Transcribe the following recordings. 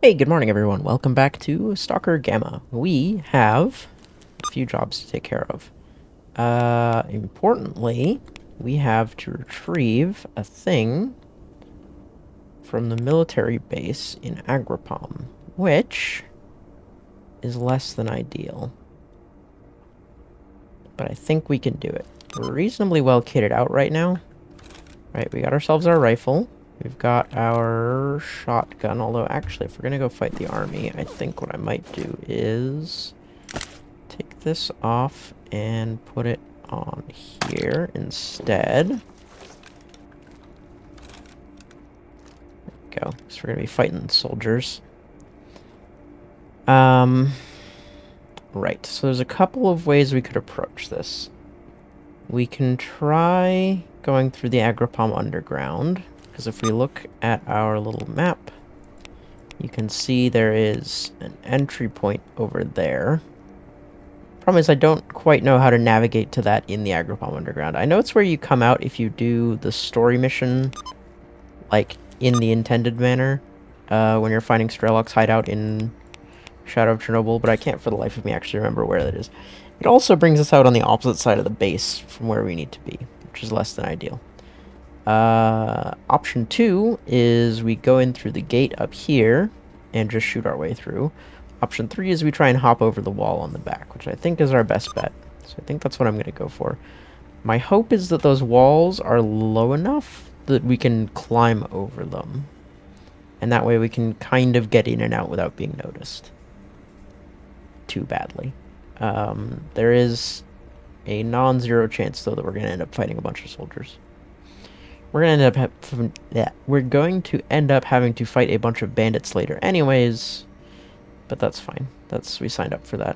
Hey, good morning everyone. Welcome back to Stalker Gamma. We have a few jobs to take care of. Importantly, we have to retrieve a thing from the military base in Agripom, which is less than ideal. But I think we can do it. We're reasonably well kitted out right now. Right, we got ourselves our rifle. We've got our shotgun, although actually if we're gonna go fight the army, I think what I might do is take this off and put it on here instead. There we go, so we're gonna be fighting soldiers. Right, so there's a couple of ways we could approach this. We can try going through the Agripom underground, because if we look at our little map, you can see there is an entry point over there. Problem is I don't quite know how to navigate to that in the Agripom underground. I know it's where you come out if you do the story mission, like, in the intended manner, when you're finding Strelok's hideout in Shadow of Chernobyl, but I can't for the life of me actually remember where that is. It also brings us out on the opposite side of the base from where we need to be, which is less than ideal. Option 2 is we go in through the gate up here and just shoot our way through. Option 3 is we try and hop over the wall on the back, which I think is our best bet. So I think that's what I'm going to go for. My hope is that those walls are low enough that we can climb over them. And that way we can kind of get in and out without being noticed too badly. There is a non-zero chance, though, that we're going to end up fighting a bunch of soldiers. We're going to end up having to fight a bunch of bandits later anyways, but that's fine. We signed up for that.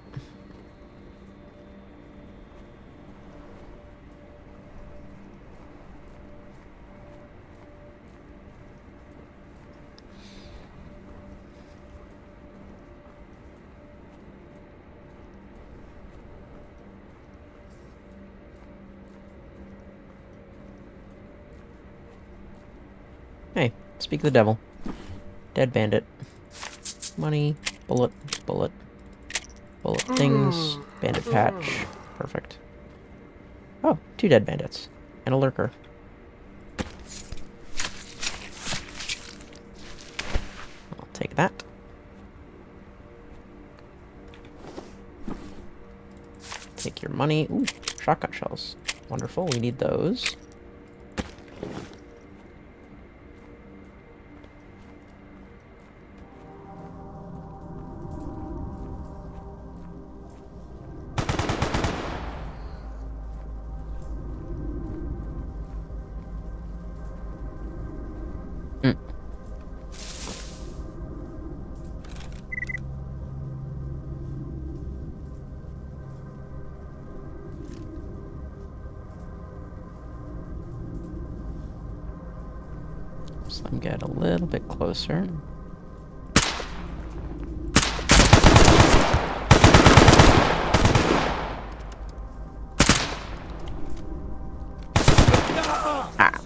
Hey, speak of the devil. Dead bandit. Money, bullet, bullet, bullet things, bandit patch. Perfect. Oh, 2 dead bandits. And a lurker. I'll take that. Take your money. Ooh, shotgun shells. Wonderful, we need those. So let me get a little bit closer. Ah!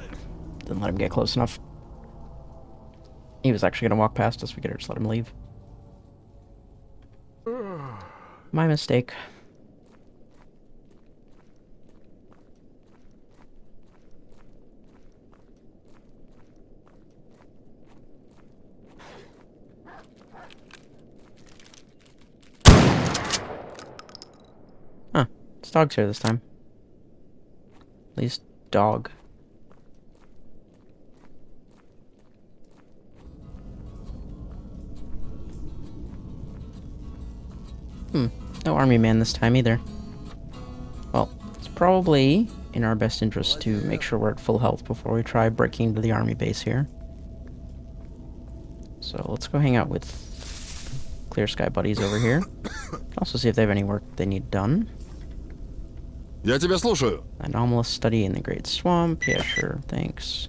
Didn't let him get close enough. He was actually gonna walk past us. We could have just let him leave. My mistake. Huh. It's dog's here this time. At least dog. No army man this time either. Well, it's probably in our best interest to make sure we're at full health before we try breaking into the army base here. So let's go hang out with Clear Sky buddies over here. Also see if they have any work they need done. Я тебя слушаю. Anomalous study in the Great Swamp. Yeah, sure. Thanks.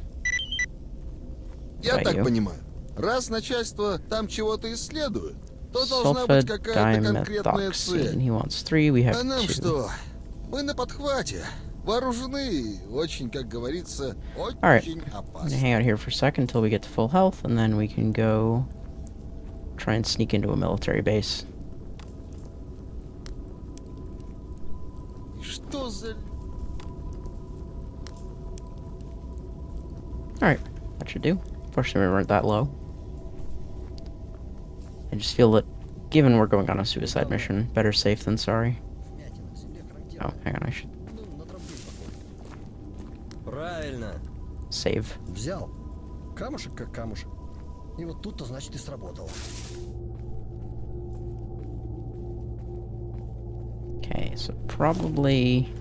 Я так понимаю, раз начальство там чего-то исследует, то должна быть какая-то конкретная цель. He wants 3, we have А нам 2. что? Мы на подхвате. Вооружены, очень, как говорится, Alright, очень I'm gonna опасно. hang out here for a second until we get to full health, and then we can go try and sneak into a military base. Alright, that should do. Fortunately, we weren't that low. I just feel that, given we're going on a suicide mission, better safe than sorry. Oh, hang on, I should... Save. Взял. Камушек как камушек. И вот тут-то, значит, и сработало. Okay, so probably...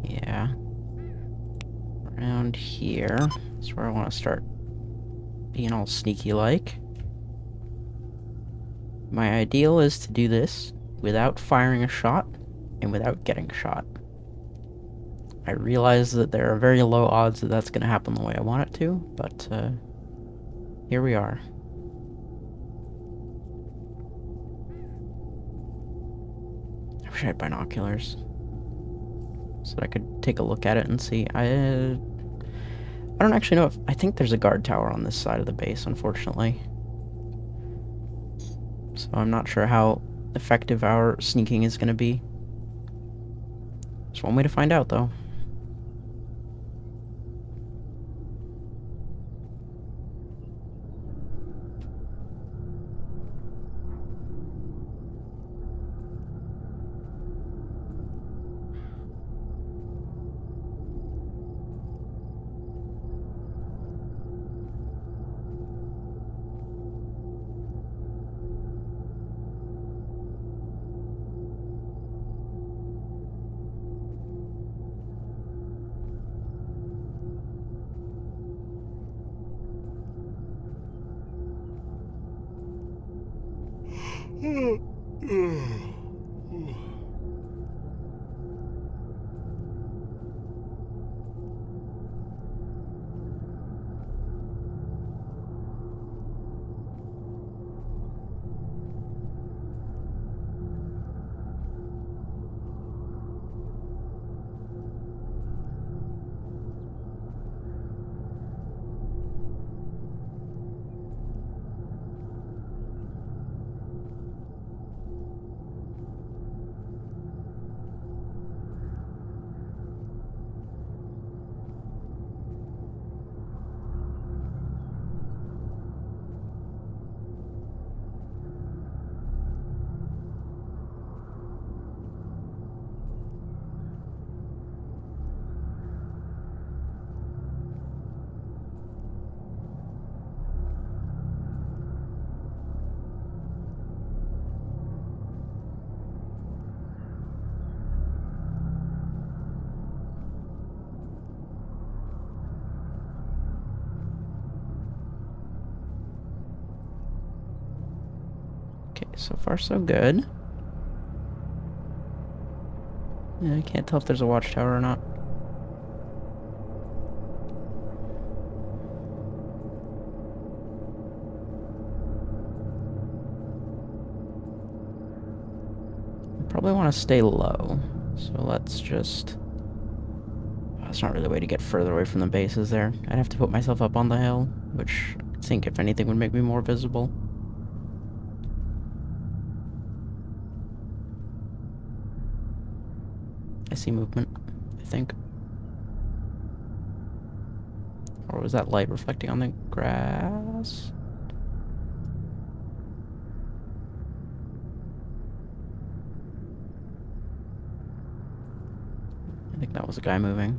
Yeah. Around here is where I want to start being all sneaky-like. My ideal is to do this without firing a shot and without getting shot. I realize that there are very low odds that that's going to happen the way I want it to, but here we are. I wish I had binoculars so that I could take a look at it and see. I don't actually know if... I think there's a guard tower on this side of the base, unfortunately. So I'm not sure how effective our sneaking is going to be. There's one way to find out, though. Okay, so far so good. Yeah, I can't tell if there's a watchtower or not. I probably want to stay low, so let's just... Oh, that's not really a way to get further away from the bases there. I'd have to put myself up on the hill, which I think, if anything, would make me more visible. I see movement, I think. Or was that light reflecting on the grass? I think that was a guy moving.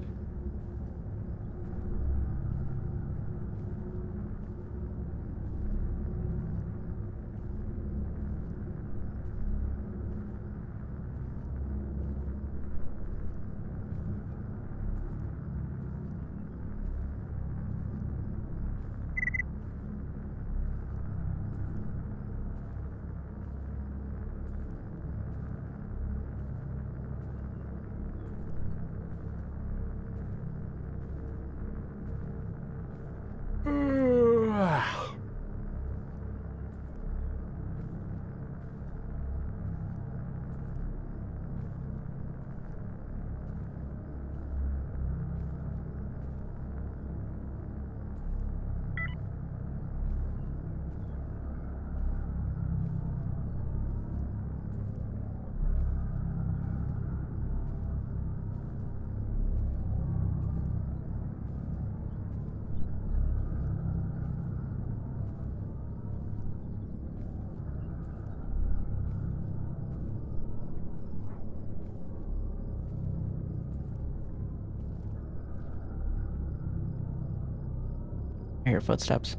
I hear footsteps.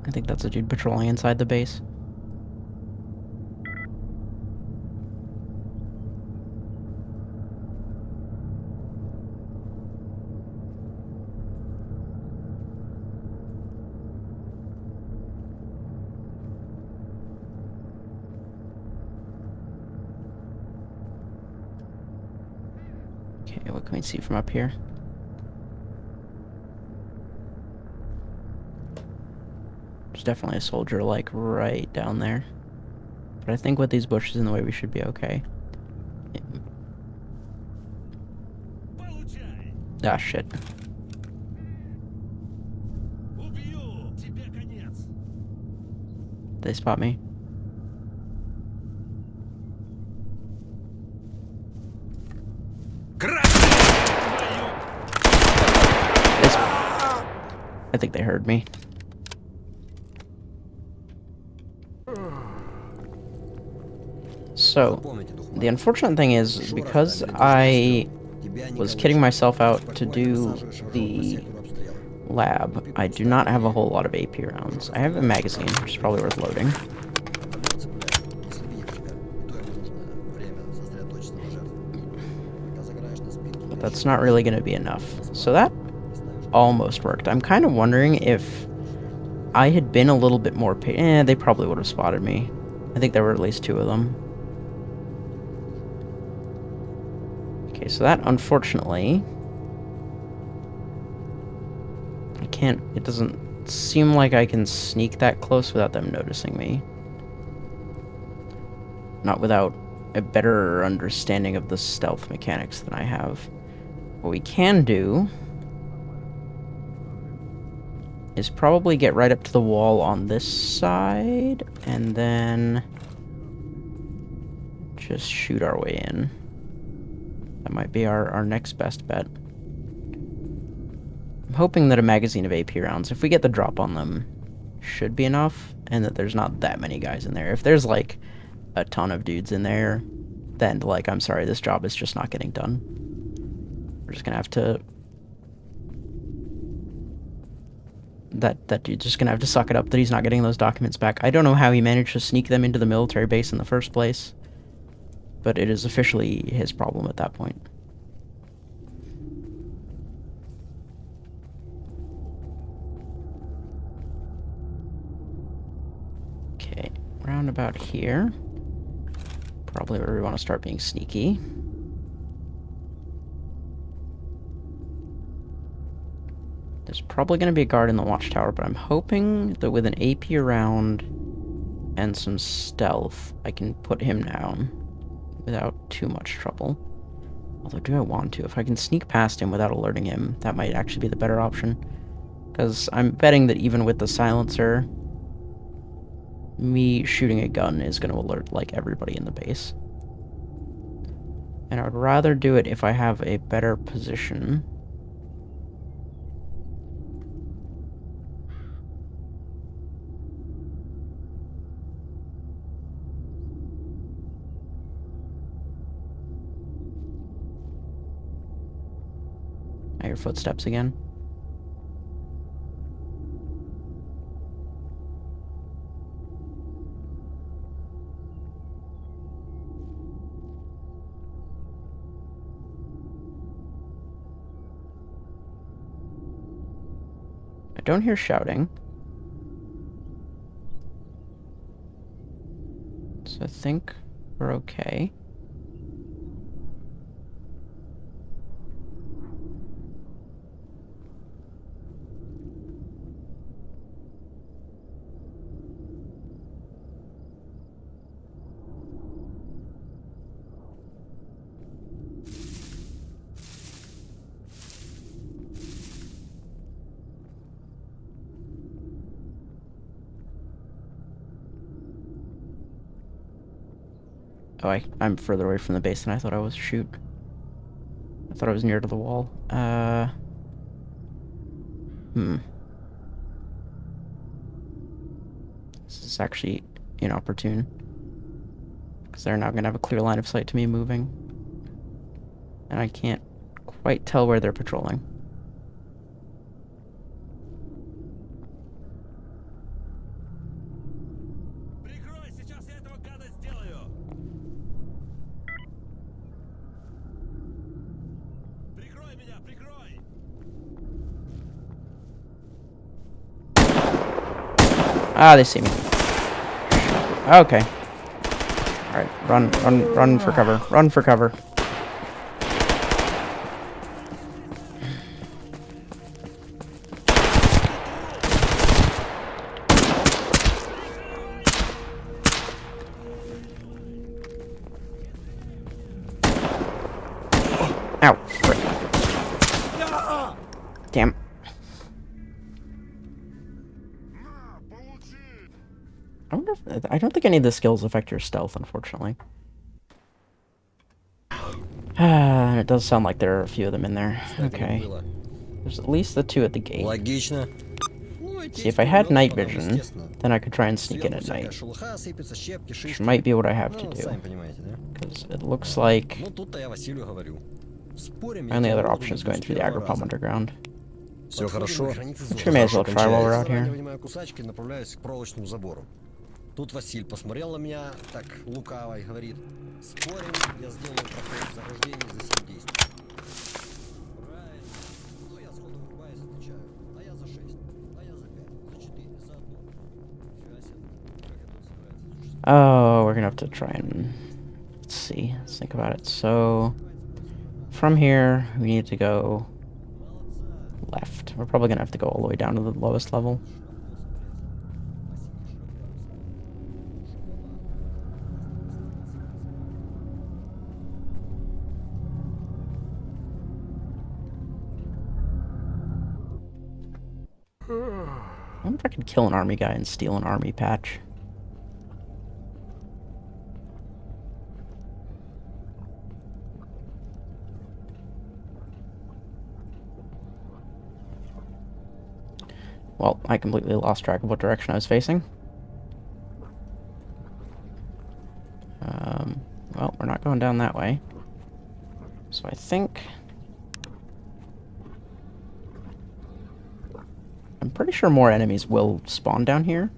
I think that's a dude patrolling inside the base. Okay, what can we see from up here? There's definitely a soldier, like, right down there. But I think with these bushes in the way, we should be okay. Ah, shit. They spot me. I think they heard me. So, the unfortunate thing is, because I was kidding myself out to do the lab, I do not have a whole lot of AP rounds. I have a magazine, which is probably worth loading. But that's not really going to be enough. So that almost worked. I'm kind of wondering if I had been a little bit more they probably would have spotted me. I think there were at least 2 of them. Okay, so that, unfortunately... it doesn't seem like I can sneak that close without them noticing me. Not without a better understanding of the stealth mechanics than I have. What we can do is probably get right up to the wall on this side, and then just shoot our way in. That might be our next best bet. I'm hoping that a magazine of AP rounds, if we get the drop on them, should be enough, and that there's not that many guys in there. If there's, like, a ton of dudes in there, then, like, I'm sorry, this job is just not getting done. We're just gonna have to... That dude's just gonna have to suck it up that he's not getting those documents back. I don't know how he managed to sneak them into the military base in the first place, but it is officially his problem at that point. Okay, round about here. Probably where we want to start being sneaky. There's probably going to be a guard in the watchtower, but I'm hoping that with an AP around and some stealth, I can put him down without too much trouble. Although, do I want to? If I can sneak past him without alerting him, that might actually be the better option. Because I'm betting that even with the silencer, me shooting a gun is going to alert, like, everybody in the base. And I would rather do it if I have a better position. I hear footsteps again. I don't hear shouting. So I think we're okay. Oh, I'm further away from the base than I thought I was. Shoot. I thought I was near to the wall. This is is actually inopportune. Because they're now going to have a clear line of sight to me moving. And I can't quite tell where they're patrolling. Ah, they see me. Okay. Alright, run for cover. Run for cover. Ow, frick. Damn. I don't think any of the skills affect your stealth, unfortunately. And it does sound like there are a few of them in there. Okay. There's at least the two at the gate. Логично. See, if I had night vision, then I could try and sneak in at night. Which might be what I have to do. Because it looks like my only other option is going through the Agropalm underground. Все хорошо. Which we may as well try while we're out here. Тут Василь посмотрел на меня так лукаво и говорит: спорим, я сделаю проход заграждений за 7 действий. Правильно. Ну я сходу врубаюсь, отвечаю. А я за 6, а я за 5, за 4, за 1. Фига себе. Как это тут собирается? Oh, we're gonna have to try and... Let's see. Let's think about it. So, from here, we need to go left. We're probably gonna have to go all the way down to the lowest level. I wonder if I could kill an army guy and steal an army patch. Well, I completely lost track of what direction I was facing. Well, we're not going down that way. So I think... I'm pretty sure more enemies will spawn down here.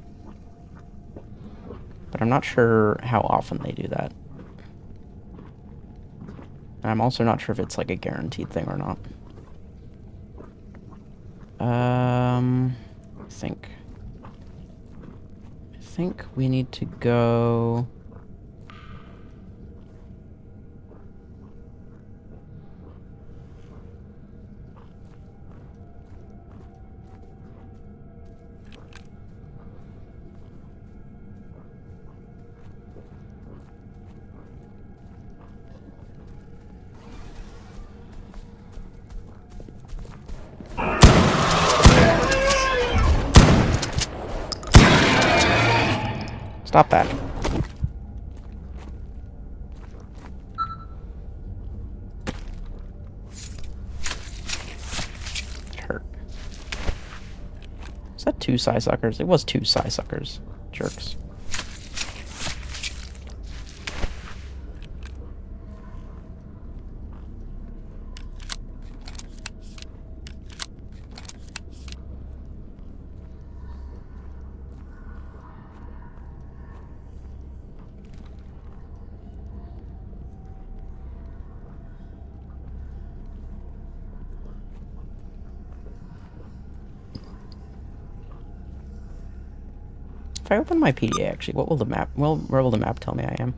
But I'm not sure how often they do that. And I'm also not sure if it's like a guaranteed thing or not. I think we need to go... Stop that. It hurt. Is that 2 Psysuckers? It was 2 Psysuckers. Jerks. If I open my PDA, actually, what will the map... Well, where will the map tell me I am?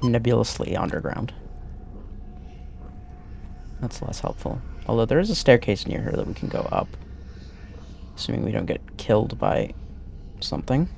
Nebulously underground. That's less helpful. Although there is a staircase near here that we can go up. Assuming we don't get killed by something.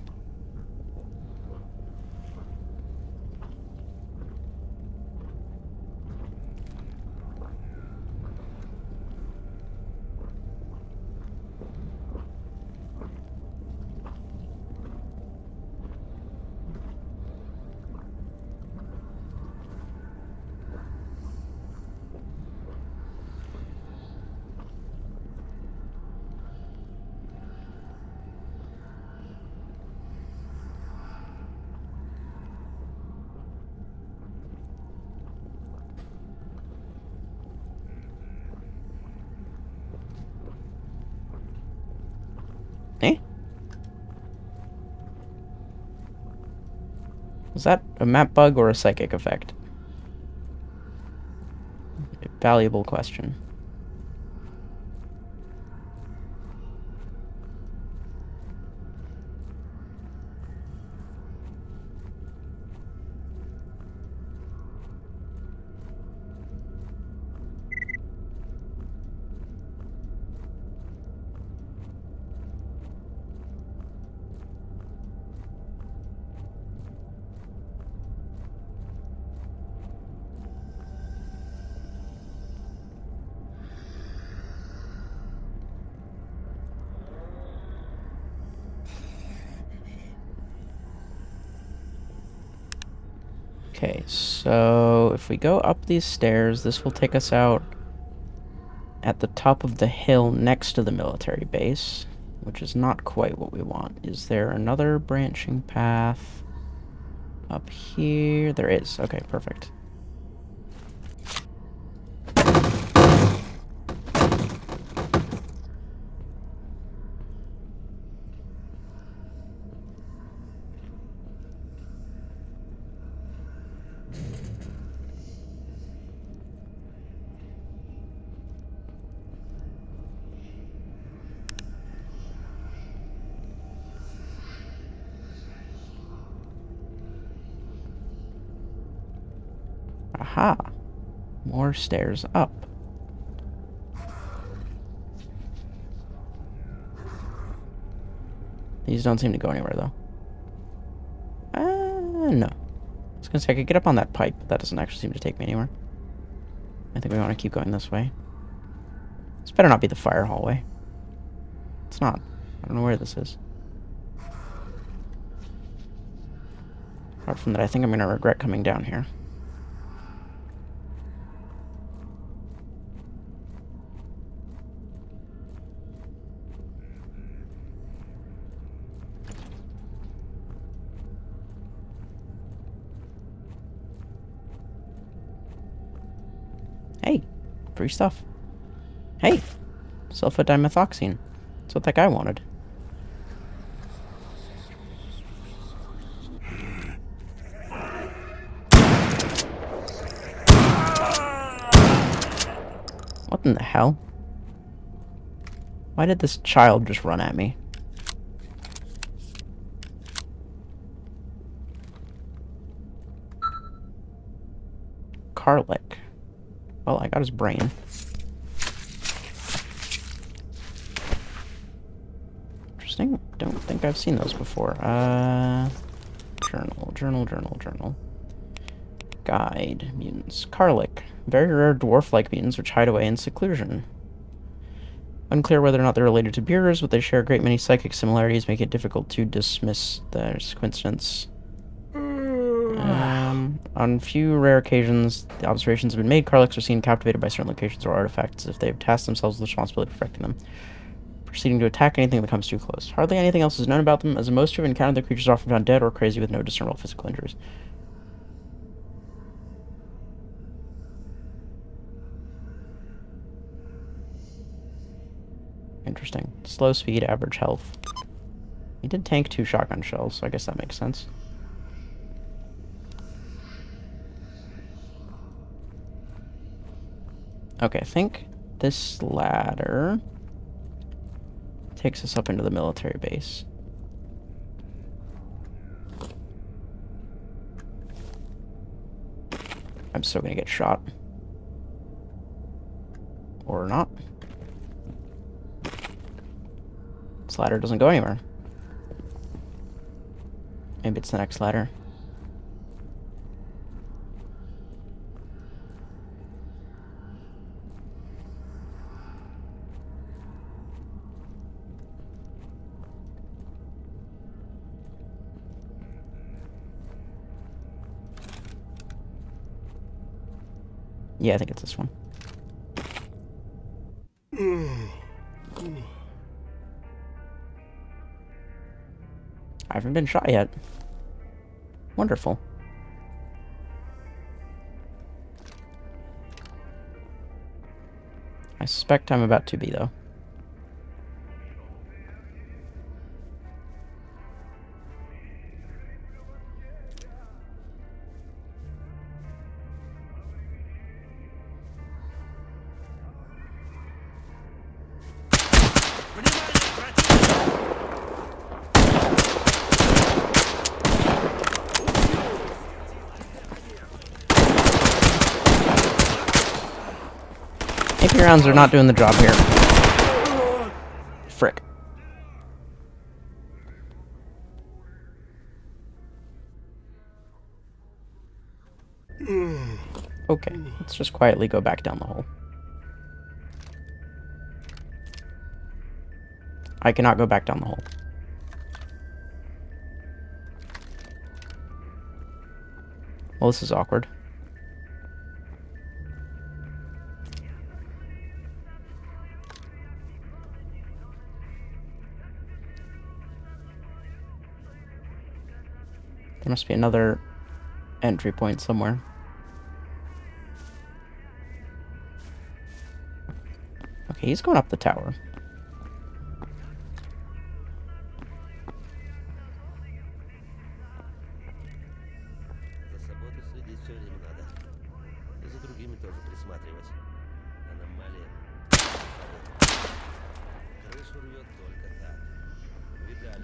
Eh? Was that a map bug or a psychic effect? A valuable question. Okay, so if we go up these stairs, this will take us out at the top of the hill next to the military base, which is not quite what we want. Is there another branching path up here? There is. Okay, perfect. Aha! More stairs up. These don't seem to go anywhere, though. No. I was gonna say I could get up on that pipe, but that doesn't actually seem to take me anywhere. I think we want to keep going this way. This better not be the fire hallway. It's not. I don't know where this is. Apart from that, I think I'm gonna regret coming down here. Hey, free stuff. Hey, sulfadimethoxine. That's what that guy wanted. What in the hell? Why did this child just run at me? Karlik. Well, I got his brain. Interesting. Don't think I've seen those before. Journal. Guide. Mutants. Karlik. Very rare dwarf-like mutants which hide away in seclusion. Unclear whether or not they're related to Beerers, but they share a great many psychic similarities, making it difficult to dismiss their coincidence. On few rare occasions, the observations have been made. Karliks are seen captivated by certain locations or artifacts as if they have tasked themselves with the responsibility of protecting them, proceeding to attack anything that comes too close. Hardly anything else is known about them, as most who have encountered the creatures are often found dead or crazy with no discernible physical injuries. Interesting. Slow speed, average health. He did tank 2 shotgun shells, so I guess that makes sense. Okay, I think this ladder takes us up into the military base. I'm still gonna get shot. Or not. This ladder doesn't go anywhere. Maybe it's the next ladder. Yeah, I think it's this one. I haven't been shot yet. Wonderful. I suspect I'm about to be, though. 50 rounds are not doing the job here. Frick. Okay, let's just quietly go back down the hole. I cannot go back down the hole. Well, this is awkward. There must be another entry point somewhere. Okay, he's going up the tower.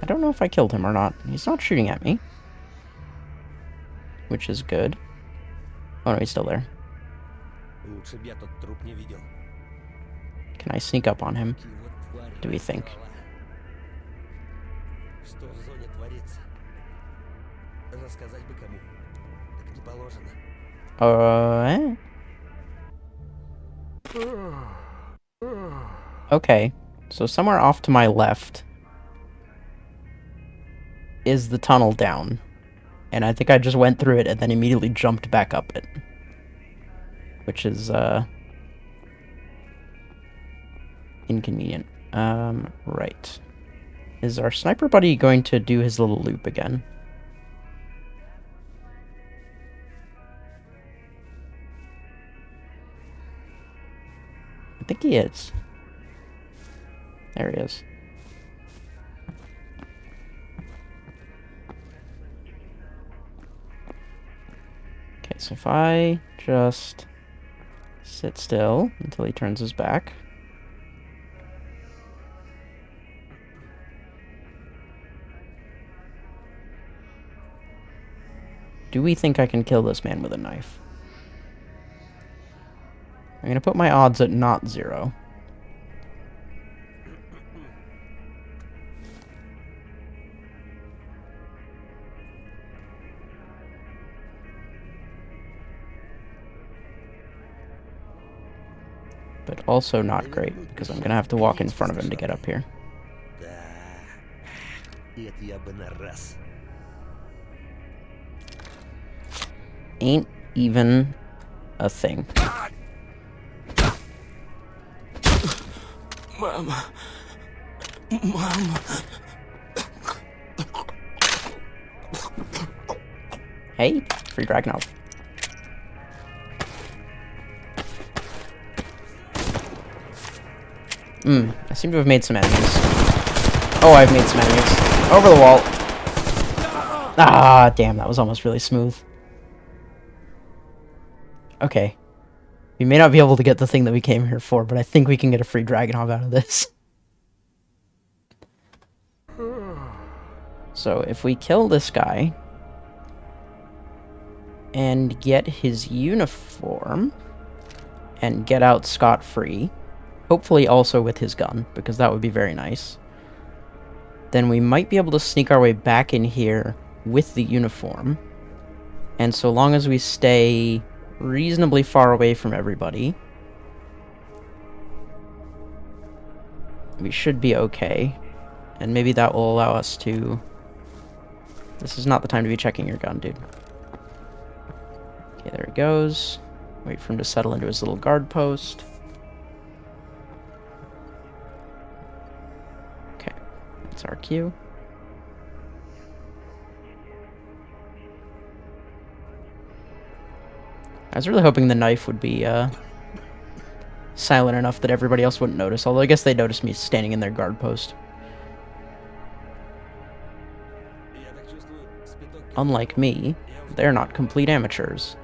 I don't know if I killed him or not. He's not shooting at me. Which is good. Oh no, he's still there. Can I sneak up on him? Do we think? Okay. So somewhere off to my left is the tunnel down. And I think I just went through it and then immediately jumped back up it. Which is, inconvenient. Right. Is our sniper buddy going to do his little loop again? I think he is. There he is. Okay, so if I just sit still until he turns his back. Do we think I can kill this man with a knife? I'm gonna put my odds at not 0. But also not great, because I'm gonna have to walk in front of him to get up here. Ain't even a thing. Mama. Mama. Hey, free Dragunov. I seem to have made some enemies. Oh, I've made some enemies. Over the wall. Ah, damn, that was almost really smooth. Okay. We may not be able to get the thing that we came here for, but I think we can get a free Dragunov out of this. So, if we kill this guy and get his uniform and get out scot-free, hopefully also with his gun, because that would be very nice, then we might be able to sneak our way back in here with the uniform. And so long as we stay reasonably far away from everybody, we should be okay. And maybe that will allow us to... This is not the time to be checking your gun, dude. Okay, there he goes. Wait for him to settle into his little guard post. Okay, that's our cue. I was really hoping the knife would be silent enough that everybody else wouldn't notice, although I guess they noticed me standing in their guard post. Unlike me, they're not complete amateurs.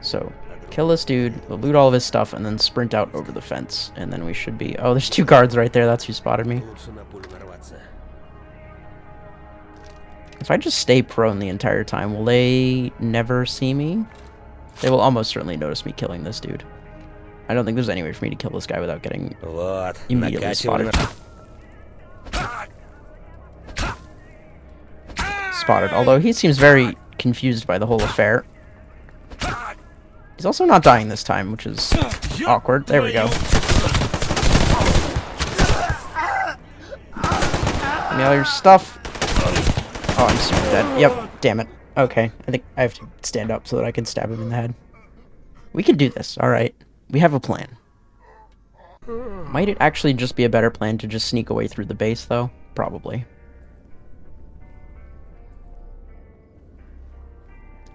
So, kill this dude, we'll loot all of his stuff, and then sprint out over the fence. And then we should be... Oh, there's 2 guards right there. That's who spotted me. If I just stay prone the entire time, will they never see me? They will almost certainly notice me killing this dude. I don't think there's any way for me to kill this guy without getting immediately spotted. Spotted, although he seems very confused by the whole affair. He's also not dying this time, which is awkward. There we go. Give me all your stuff. Oh, I'm super dead. Yep, damn it. Okay, I think I have to stand up so that I can stab him in the head. We can do this, alright. We have a plan. Might it actually just be a better plan to just sneak away through the base, though? Probably.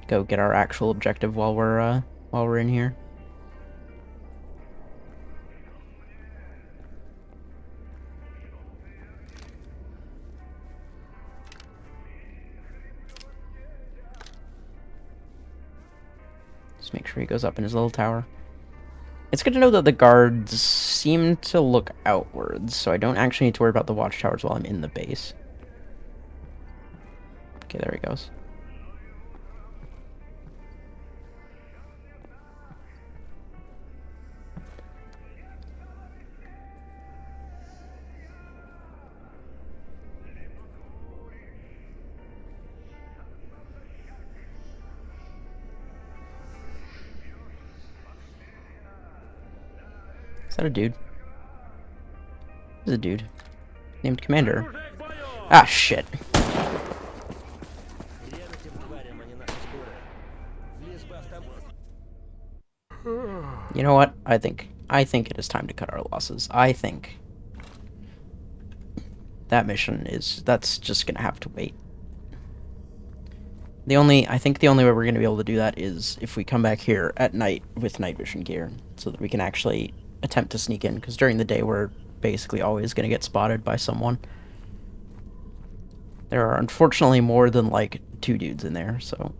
Go get our actual objective while we're in here. Just make sure he goes up in his little tower. It's good to know that the guards seem to look outwards, so I don't actually need to worry about the watchtowers while I'm in the base. Okay, there he goes. Is that a dude? There's a dude. Named Commander. Ah, shit. You know what? I think it is time to cut our losses. I think that mission that's just gonna have to wait. I think the only way we're gonna be able to do that is if we come back here at night with night vision gear, so that we can actually attempt to sneak in, because during the day we're basically always going to get spotted by someone. There are unfortunately more than like 2 dudes in there, so...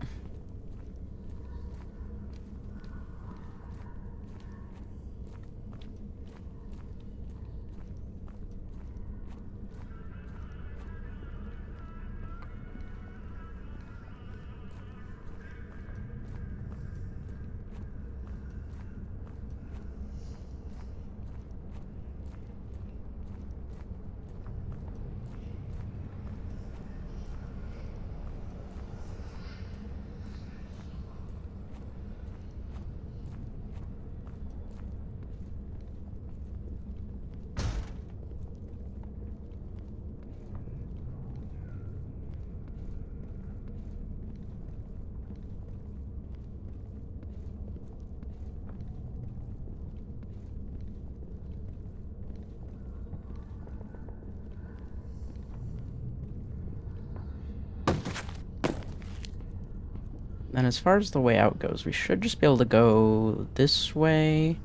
And as far as the way out goes, we should just be able to go this way.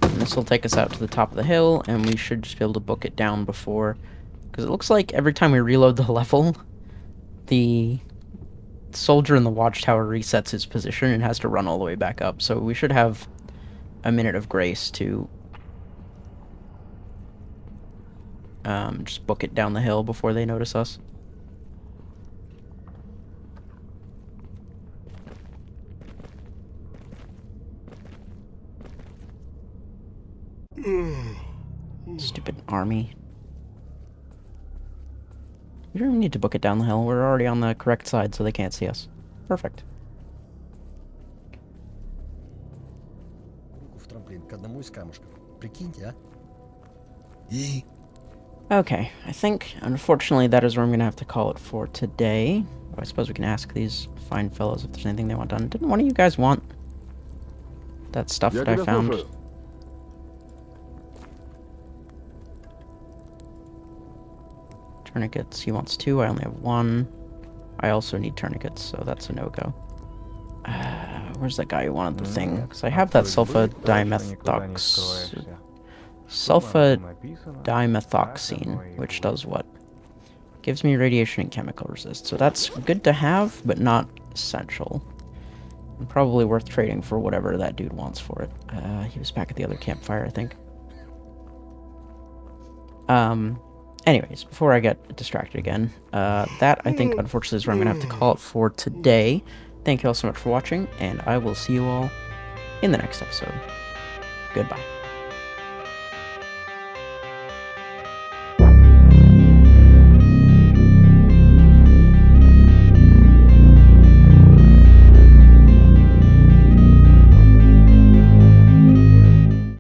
And this will take us out to the top of the hill, and we should just be able to book it down before... Because it looks like every time we reload the level, the soldier in the watchtower resets his position and has to run all the way back up. So we should have a minute of grace to... just book it down the hill before they notice us. Stupid army. We don't even need to book it down the hill. We're already on the correct side, so they can't see us. Perfect. Okay, I think, unfortunately, that is where I'm going to have to call it for today. I suppose we can ask these fine fellows if there's anything they want done. Didn't one of you guys want that stuff that I found? Tourniquets, he wants 2, I only have 1. I also need tourniquets, so that's a no-go. Where's that guy who wanted the thing? Because I have that sulfa dimethox Sulfadimethoxine, which does what? Gives me radiation and chemical resist. So that's good to have, but not essential. And probably worth trading for whatever that dude wants for it. He was back at the other campfire, I think. Anyways, before I get distracted again, that, I think, unfortunately, is where I'm going to have to call it for today. Thank you all so much for watching, and I will see you all in the next episode. Goodbye.